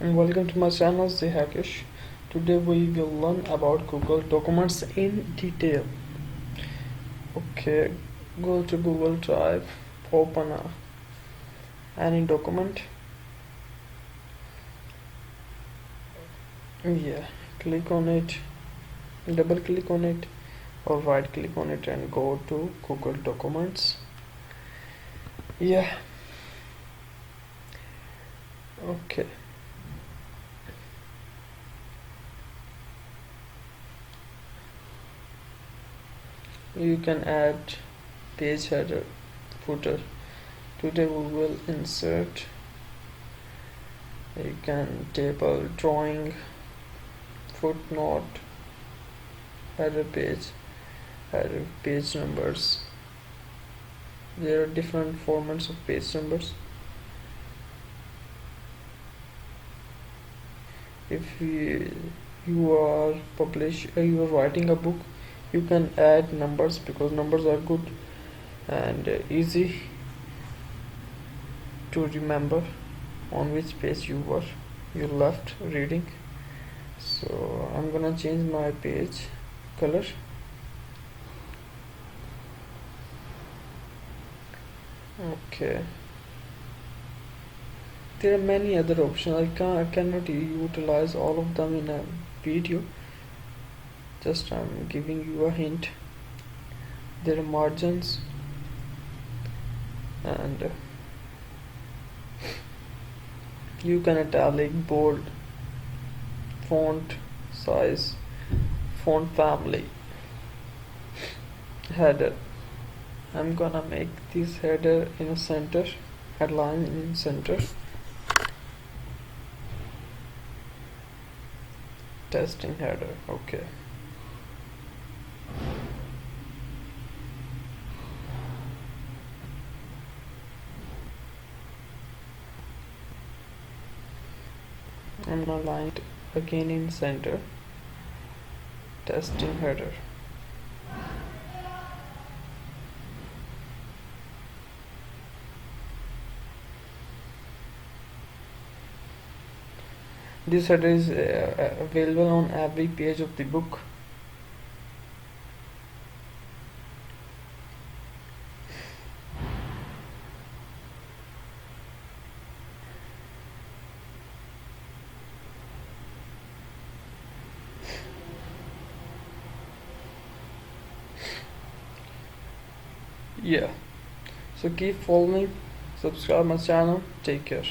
And welcome to my channel ZHackixh. Today we will learn about Google Documents in detail. Okay, go to Google Drive, open any document. Yeah, click on it, double click on it, or right click on it and go to Google Documents. Yeah, okay. You can add page header, footer. Today we will insert. You can table, drawing, footnote, header page numbers. There are different formats of page numbers. If you are you are writing a book, you can add numbers because numbers are good and easy to remember on which page you left reading. So I'm gonna change my page color. Okay, there are many other options. I cannot utilize all of them in a video. Just I'm giving you a hint. There are margins and you can italic, bold, font size, font family, header. I'm gonna make this header in a center, headline in center. Testing header. Okay. I'm gonna line it again in center. Testing header. This header is available on every page of the book. Yeah, so keep following, subscribe my channel, take care.